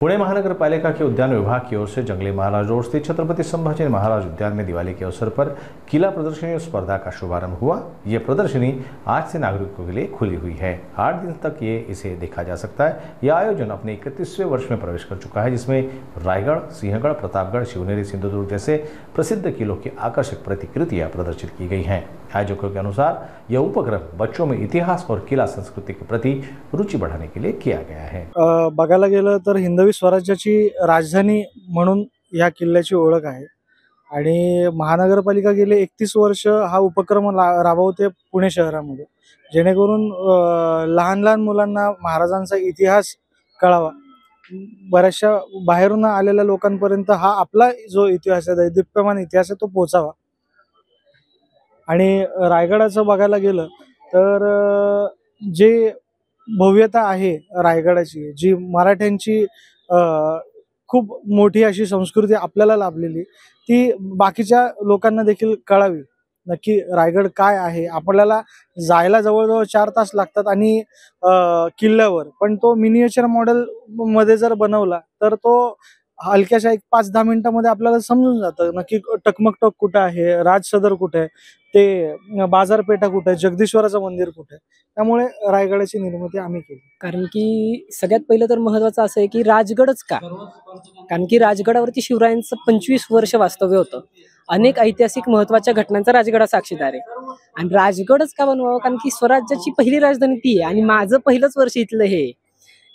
पुणे महानगरपालिका के उद्यान विभाग की ओर से जंगली महाराज रोड स्थित छत्रपति संभाजी महाराज उद्यान में दिवाली के अवसर पर किला प्रदर्शनी स्पर्धा का शुभारंभ हुआ। यह प्रदर्शनी आज से नागरिकों के लिए खुली हुई है। 8 दिन तक इसे देखा जा सकता है। यह आयोजन अपने 31वें वर्ष में प्रवेश कर चुका है, जिसमें रायगढ़, सिंहगढ़, प्रतापगढ़, शिवनेरी, सिंधुदुर्ग जैसे प्रसिद्ध किलों की आकर्षक प्रतिकृतियां प्रदर्शित की गई हैं। आयोजकों के अनुसार यह उपक्रम बच्चों में इतिहास और किला संस्कृति के प्रति रुचि बढ़ाने के लिए किया गया है। बघायला गेलं तर हिंदवी स्वराज्याची राजधानी म्हणून या किल्ल्याची ओळख आहे आणि महानगरपालिका गेले 31 वर्ष हा उपक्रम राबवते पुणे शहरामध्ये, जेणेकरून लहान लहान मुलांना महाराजांचा इतिहास कळावा, बऱ्याचशा बाहेरून आलेल्या लोकांपर्यंत हा आपला जो इतिहास आहे, दैदिप्यमान इतिहास आहे, तो पोहोचावा। आणि रायगडाचं बघायला गेलं तर जे भव्यता आहे रायगडाची, जी मराठ्यांची खूप मोठी अशी संस्कृती आपल्याला लाभलेली, ती बाकीच्या लोकांना देखील कळावी। नक्की रायगड काय आहे, आपल्याला जायला जवळजवळ 4 तास लागतात आणि किल्ल्यावर, पण तो मिनिएचर मॉडेल मध्ये जर बनवला तर तो हलक्याशा 5-10 मिनिटांमध्ये आपल्याला समजून जातं नक्की टकमकटक कुठे आहे, राजसदर कुठे आहे, ते बाजारपेठा कुठे आहे, जगदीश्वराचं मंदिर कुठे आहे। त्यामुळे रायगडाची निर्मिती आम्ही केली। कारण की सगळ्यात पहिलं तर महत्त्वाचं असं आहे की राजगडच का, कारण की राजगडावरती शिवरायांचं 25 वर्ष वास्तव्य होतं। अनेक ऐतिहासिक महत्त्वाच्या घटनांचा राजगड हा साक्षीदार आहे आणि राजगडच का बनवावं, कारण की स्वराज्याची पहिली राजधानी ती आहे आणि माझं पहिलंच वर्ष इथलं हे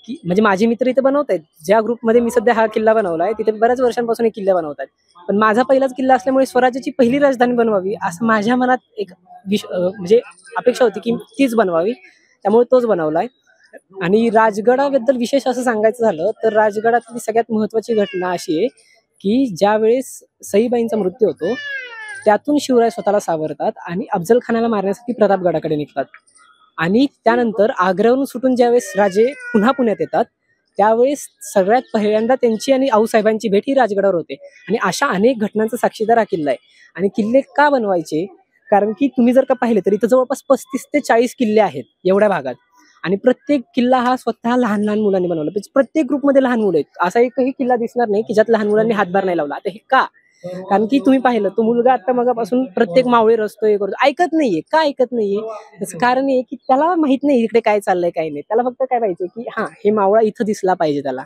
की म्हणजे माझे मित्र इथे बनवत आहेत। ज्या ग्रुपमध्ये मी सध्या हा किल्ला बनवलाय तिथे बऱ्याच वर्षांपासून हे किल्ले बनवतात, पण माझा पहिलाच किल्ला असल्यामुळे स्वराज्याची पहिली राजधानी बनवावी असं माझ्या मनात एक म्हणजे अपेक्षा होती की तीच बनवावी, त्यामुळे तोच बनवलाय। आणि राजगडाबद्दल विशेष असं सांगायचं झालं तर राजगडातली सगळ्यात महत्त्वाची घटना अशी आहे की ज्या वेळेस सईबाईंचा मृत्यू होतो त्यातून शिवराय स्वतःला सावरतात आणि अफजल खानाला मारण्यासाठी प्रतापगडाकडे निघतात आणि त्यानंतर आग्र्यावरून सुटून ज्यावेळेस राजे पुन्हा पुण्यात येतात त्यावेळेस सगळ्यात पहिल्यांदा त्यांची आणि आऊसाहेबांची भेट ही राजगडावर होते आणि अशा अनेक घटनांचा साक्षीदार हा किल्ला आहे। आणि किल्ले का बनवायचे, कारण की तुम्ही जर का पाहिले तर इथं जवळपास 35 ते 40 किल्ले आहेत एवढ्या भागात आणि प्रत्येक किल्ला हा स्वतः लहान लहान मुलांनी बनवला। प्रत्येक ग्रुपमध्ये लहान मुलं आहेत, असा एकही किल्ला दिसणार नाही की ज्यात लहान मुलांनी हातभार नाही लावला। आता हे का, कारण की तुम्ही पाहिलं तो मुलगा आता मगापासून प्रत्येक मावळे रचतोय करतो, ऐकत नाहीये। का ऐकत नाहीये, त्याचं कारण आहे की त्याला माहित नाही इकडे काय चाललंय काय नाही। त्याला फक्त काय पाहिजे की हा हे मावळा इथं दिसला पाहिजे, त्याला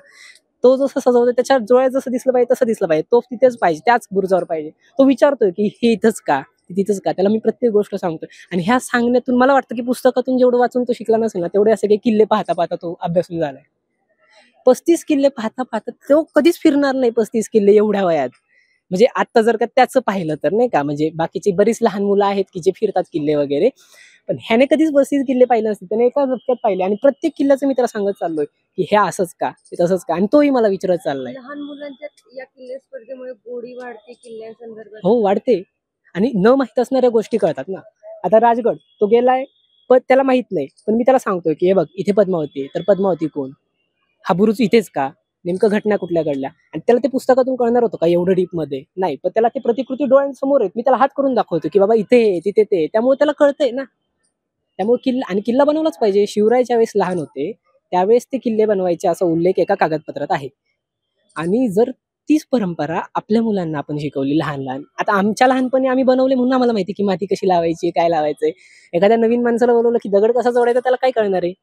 तो जसं सजवतो त्याच्या डोळ्यात जसं दिसलं पाहिजे तसं दिसलं पाहिजे, तो तिथेच पाहिजे, त्याच बुरुजावर पाहिजे। तो विचारतोय की हे इथंच का, तिथंच का, त्याला मी प्रत्येक गोष्ट सांगतोय। आणि ह्या सांगण्यातून मला वाटतं की पुस्तकातून जेवढं वाचून तो शिकला नसेल ना तेवढे असे काही किल्ले पाहता पाहता तो अभ्यासून झालाय। 35 किल्ले पाहता पाहता तो कधीच फिरणार नाही 35 किल्ले एवढ्या वयात। म्हणजे आता जर का त्याचं पाहिलं तर नाही का, म्हणजे बाकीची बरीच लहान मुलं आहेत की जे फिरतात किल्ले वगैरे, पण ह्याने कधीच 35 किल्ले पाहिले नसते, त्याने एका झटक्यात पाहिले। आणि प्रत्येक किल्ल्याचं मी त्याला सांगत चाललोय की हे असंच का, हे तसंच का, आणि तोही मला विचारत चाललाय। लहान मुलांच्या या किल्ले स्पर्धेमुळे गोडी वाढते किल्ल्यांसंदर्भात। हो वाढते, आणि न माहित असणाऱ्या गोष्टी कळतात ना। आता राजगड तो गेलाय पण त्याला माहित नाही, पण मी त्याला सांगतोय की हे बघ इथे पद्मावती आहे, तर पद्मावती कोण, हा बुरुज इथेच का, नेमकं घटना कुठल्या घडल्या, आणि त्याला ते पुस्तकातून कळणार होतं का एवढं डीप मध्ये नाही, पण त्याला ते प्रतिकृती डोळ्यांसमोर आहेत, मी त्याला हात करून दाखवतो की बाबा इथे तिथे ते, त्यामुळे त्याला कळतंय ना। त्यामुळे किल्ला, आणि किल्ला बनवलाच पाहिजे। शिवराय ज्यावेळेस लहान होते त्यावेळेस ते किल्ले बनवायचे असा उल्लेख एका कागदपत्रात आहे, आणि जर तीच परंपरा आपल्या मुलांना आपण शिकवली लहान लहान, आता आमच्या लहानपणी आम्ही बनवले म्हणून आम्हाला माहिती की माती कशी लावायची, काय लावायचंय। एखाद्या नवीन माणसाला बोलवलं की दगड कसा जोडायचा त्याला काय कळणार आहे,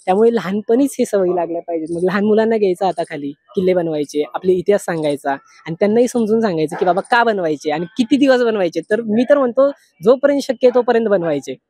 त्यामुळे लहानपणीच हे सवयी लागल्या पाहिजेत। मग लहान मुलांना घ्यायचा हाताखाली, किल्ले बनवायचे, आपले इतिहास सांगायचा आणि त्यांनाही समजून सांगायचं की बाबा का बनवायचे आणि किती दिवस बनवायचे। तर मी तर म्हणतो जोपर्यंत शक्य आहे तोपर्यंत बनवायचे।